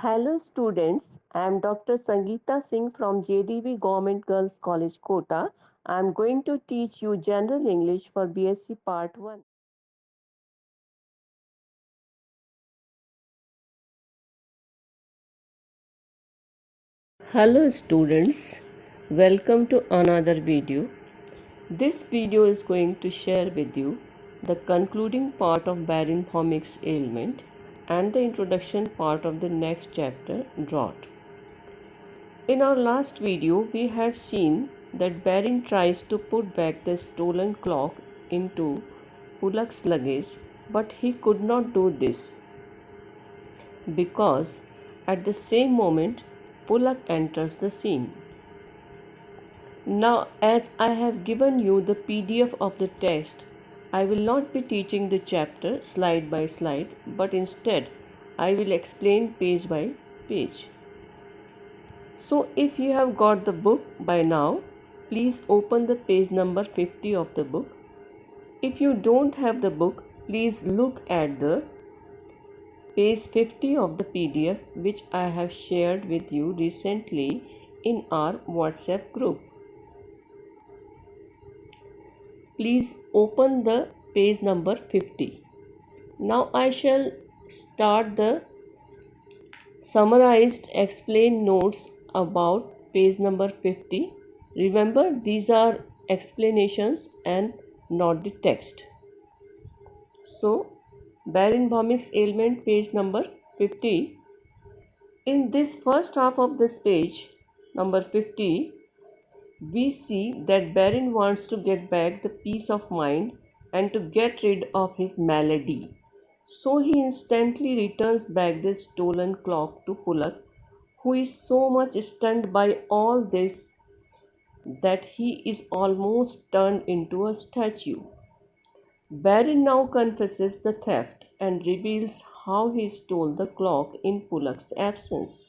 Hello students, I am Dr. Sangeeta Singh from JDV Government Girls College Kota. I am going to teach you General English for BSc Part 1. Hello students, welcome to another video. This video is going to share with you the concluding part of Baron-Pommick's ailment and the introduction part of the next chapter, drought. In our last video, we had seen that Barin tries to put back the stolen clock into Pullak's luggage, but he could not do this because at the same moment Pullak enters the scene. Now, as I have given you the PDF of the text, I will not be teaching the chapter slide by slide, but instead I will explain page by page. So if you have got the book by now, please open the page number 50 of the book. If you don't have the book, please look at the page 50 of the PDF which I have shared with you recently in our WhatsApp group. Please open the page number 50. Now I shall start the summarized explained notes about page number 50. Remember, these are explanations and not the text. So, Baron-Pommick's ailment, page number 50. In this first half of this page, number 50, we see that Baron wants to get back the peace of mind and to get rid of his malady. So he instantly returns back the stolen clock to Pullak, who is so much stunned by all this that he is almost turned into a statue. Baron now confesses the theft and reveals how he stole the clock in Pullak's absence.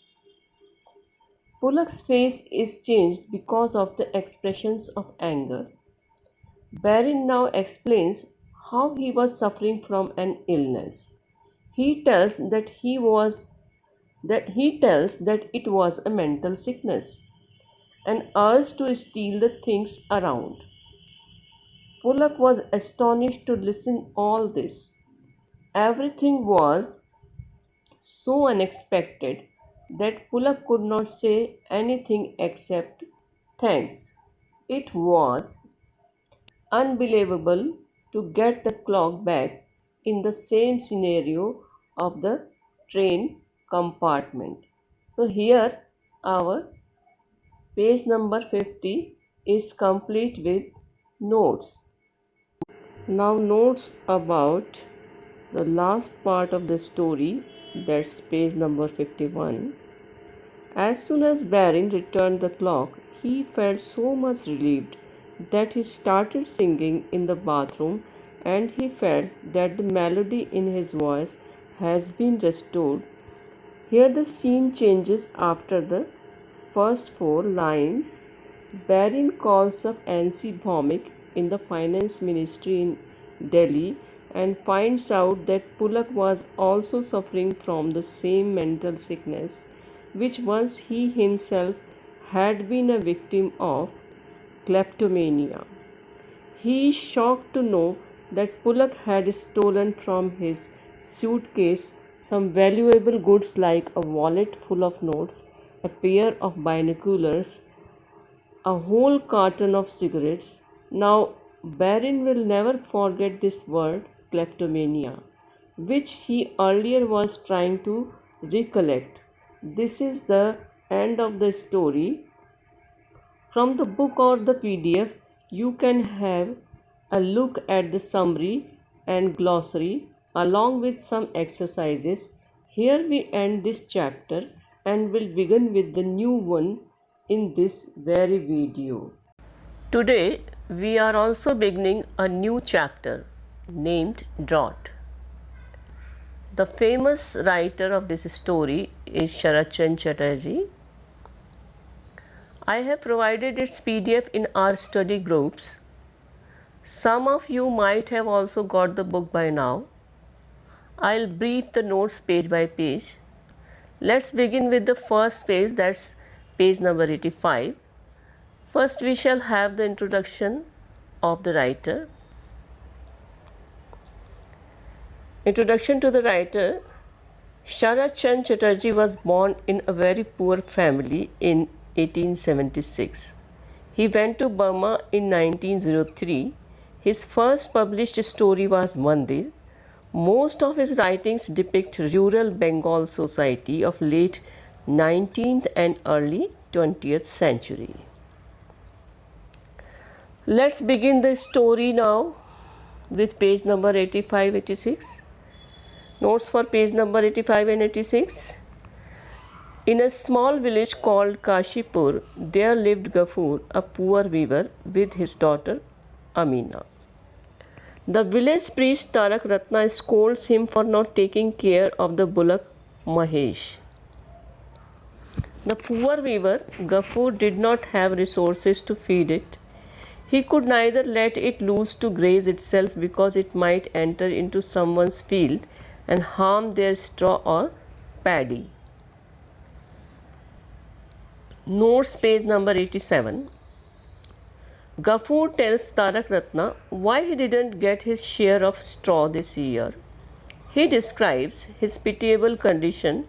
Pullak's face is changed because of the expressions of anger. Baron now explains how he was suffering from an illness. He tells that it was a mental sickness, an urge to steal the things around. Pullak was astonished to listen all this. Everything was so unexpected that Pullak could not say anything except thanks. It was unbelievable to get the clock back in the same scenario of the train compartment. So here our page number 50 is complete with notes. Now notes about the last part of the story, that's page number 51. As soon as Baron returned the clock, he felt so much relieved that he started singing in the bathroom, and he felt that the melody in his voice has been restored. Here the scene changes after the first 4 lines. Baron calls up N.C. Bhomik in the finance ministry in Delhi and finds out that Pullak was also suffering from the same mental sickness which once he himself had been a victim of, kleptomania. He is shocked to know that Pullak had stolen from his suitcase some valuable goods like a wallet full of notes, a pair of binoculars, a whole carton of cigarettes. Now, Baron will never forget this word, kleptomania, which he earlier was trying to recollect. This is the end of the story. From the book or the PDF, you can have a look at the summary and glossary along with some exercises. Here we end this chapter and will begin with the new one in this very video. Today we are also beginning a new chapter named Drought. The famous writer of this story is Sharatchand Chatterjee. I have provided its PDF in our study groups. Some of you might have also got the book by now. I'll brief the notes page by page. Let's begin with the first page, that's page number 85. First we shall have the introduction of the writer. Introduction to the writer. Sharat Chand Chatterjee was born in a very poor family in 1876. He went to Burma in 1903. His first published story was Mandir. Most of his writings depict rural Bengal society of late 19th and early 20th century. Let's begin the story now with page number 85-86. Notes for page number 85 and 86. In a small village called Kashipur, there lived Gafur, a poor weaver, with his daughter Amina. The village priest Tarak Ratna scolds him for not taking care of the bullock Mahesh. The poor weaver, Gafur, did not have resources to feed it. He could neither let it loose to graze itself because it might enter into someone's field and harm their straw or paddy. Notes page number 87. Gafur tells Tarak Ratna why he didn't get his share of straw this year. He describes his pitiable condition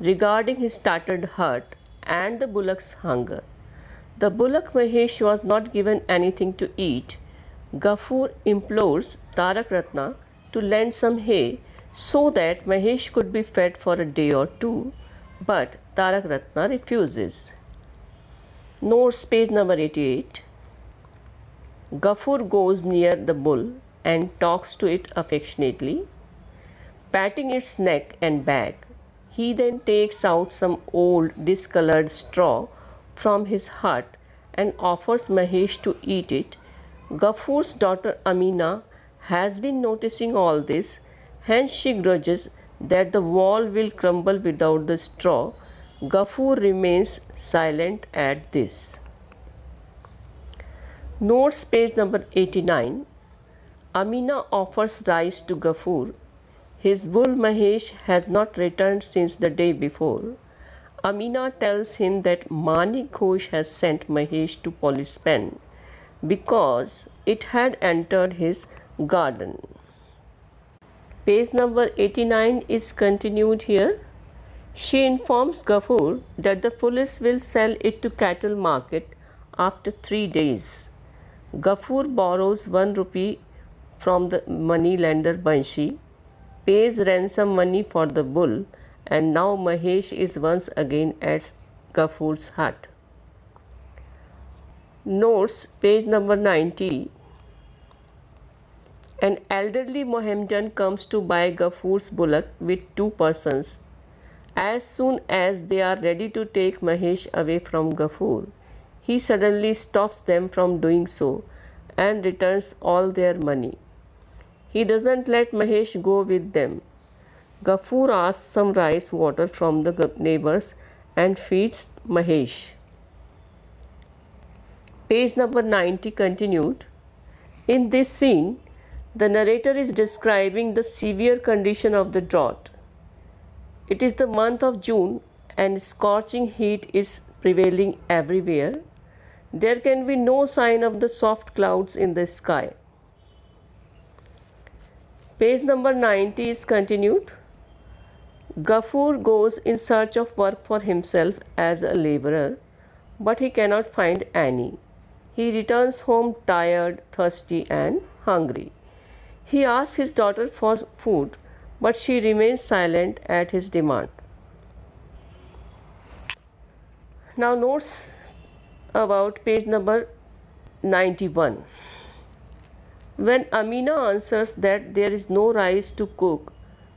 regarding his tattered hut and the bullock's hunger. The bullock Mahesh was not given anything to eat. Gafur implores Tarak Ratna to lend some hay so that Mahesh could be fed for a day or two, but Tarak Ratna refuses. Notes page number 88. Gafur goes near the bull and talks to it affectionately, patting its neck and back. He then takes out some old discolored straw from his hut and offers Mahesh to eat it. Gafur's daughter Amina has been noticing all this, hence she grudges that the wall will crumble without the straw. Gafur remains silent at this. Notes page number 89. Amina offers rice to Gafur. His bull Mahesh has not returned since the day before. Amina tells him that Manik Ghosh has sent Mahesh to police pen because it had entered his garden. Page number 89 is continued here. She informs Gafur that the police will sell it to cattle market after 3 days. Gafur borrows 1 rupee from the money lender Banshi, pays ransom money for the bull, and now Mahesh is once again at Gafur's hut. Notes page number 90. An elderly Mohammedan comes to buy Gafur's bullock with 2 persons. As soon as they are ready to take Mahesh away from Gafur, he suddenly stops them from doing so and returns all their money. He doesn't let Mahesh go with them. Gafur asks some rice water from the neighbors and feeds Mahesh. Page number 90 continued. In this scene, the narrator is describing the severe condition of the drought. It is the month of June and scorching heat is prevailing everywhere. There can be no sign of the soft clouds in the sky. Page number 90 is continued. Gafur goes in search of work for himself as a laborer, but he cannot find any. He returns home tired, thirsty, and hungry. He asks his daughter for food, but she remains silent at his demand. Now, notes about page number 91. When Amina answers that there is no rice to cook,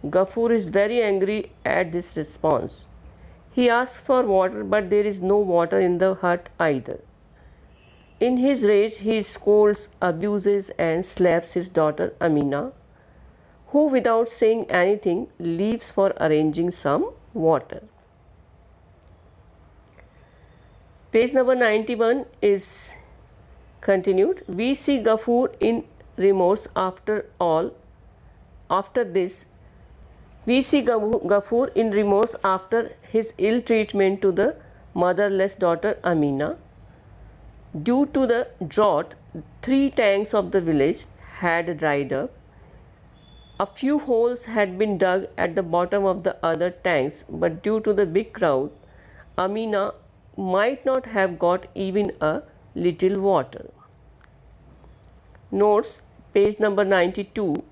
Gafur is very angry at this response. He asks for water, but there is no water in the hut either. In his rage, he scolds, abuses, and slaps his daughter Amina, who, without saying anything, leaves for arranging some water. Page number 91 is continued. We see Gafur in remorse after this, We see Ghafoor in remorse after his ill treatment to the motherless daughter Amina. Due to the drought, 3 tanks of the village had dried up. A few holes had been dug at the bottom of the other tanks, but due to the big crowd, Amina might not have got even a little water. Notes, page number 92.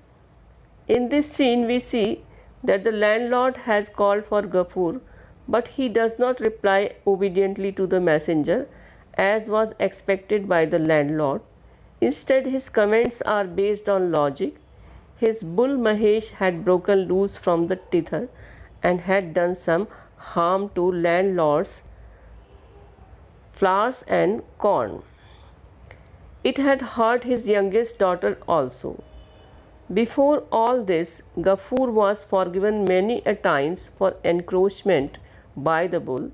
In this scene, we see that the landlord has called for Ghafoor, but he does not reply obediently to the messenger as was expected by the landlord. Instead, his comments are based on logic. His bull Mahesh had broken loose from the tether and had done some harm to landlord's flowers and corn. It had hurt his youngest daughter also. Before all this, Ghafoor was forgiven many a times for encroachment by the bull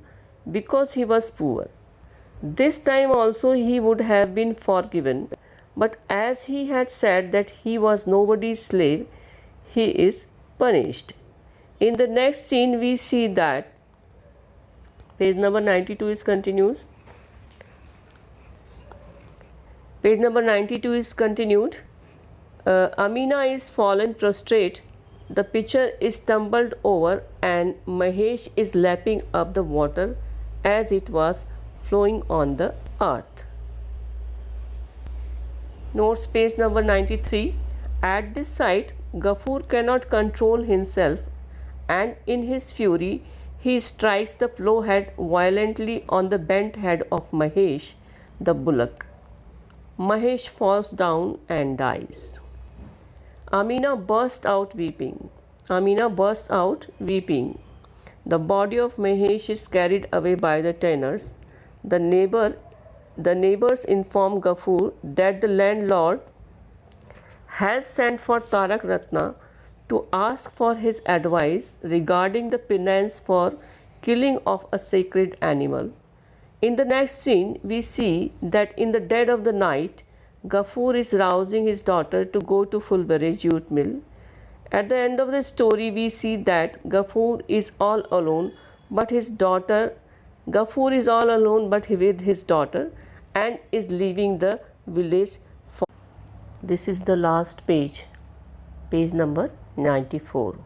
because he was poor. This time also he would have been forgiven, but as he had said that he was nobody's slave, he is punished. In the next scene, we see that page number 92 is continues. Page number 92 is continued. Amina is fallen prostrate. The pitcher is tumbled over and Mahesh is lapping up the water as it was flowing on the earth. Notes, page number 93. At this sight, Ghafoor cannot control himself and in his fury he strikes the flowhead violently on the bent head of Mahesh, the bullock. Mahesh falls down and dies. Amina bursts out weeping. The body of Mahesh is carried away by the tenors. The neighbors inform Ghafoor that the landlord has sent for Tarak Ratna to ask for his advice regarding the penance for killing of a sacred animal. In the next scene, we see that in the dead of the night, Ghafoor is rousing his daughter to go to Fulbury jute mill. At the end of the story, we see that Ghafoor is all alone, with his daughter, and is leaving the village. This is the last page, page number 94.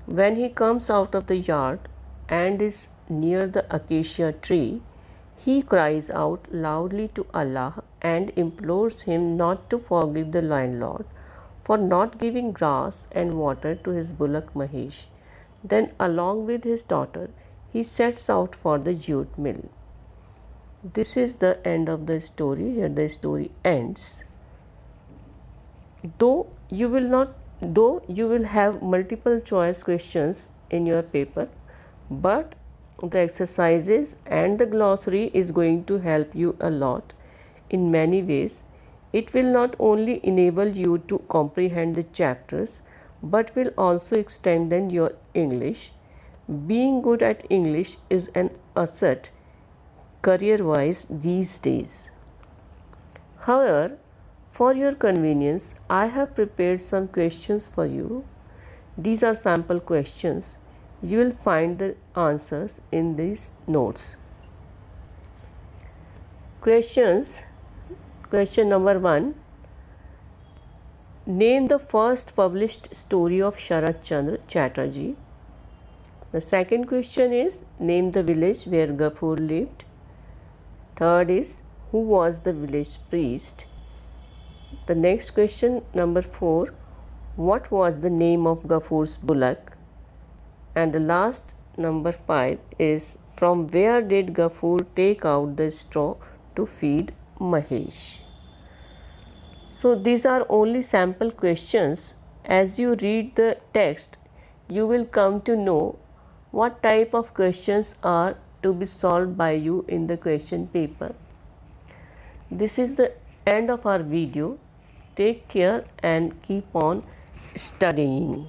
When he comes out of the yard and is near the acacia tree, he cries out loudly to Allah and implores him not to forgive the landlord for not giving grass and water to his bullock Mahesh. Then, along with his daughter, he sets out for the jute mill. This is the end of the story. Here the story ends. Though you will have multiple choice questions in your paper, but the exercises and the glossary is going to help you a lot in many ways. It will not only enable you to comprehend the chapters, but will also extend your English. Being good at English is an asset career-wise these days. However, for your convenience, I have prepared some questions for you. These are sample questions. You will find the answers in these notes. Question number 1. Name the first published story of Sharat Chandra Chatterjee. The second question is, name the village where Ghafoor lived. Third is, who was the village priest? The next question, number 4, what was the name of Ghafoor's bullock? And the last, number 5, is, from where did Ghafoor take out the straw to feed Mahesh? So these are only sample questions. As you read the text, you will come to know what type of questions are to be solved by you in the question paper. This is the end of our video. Take care and keep on studying.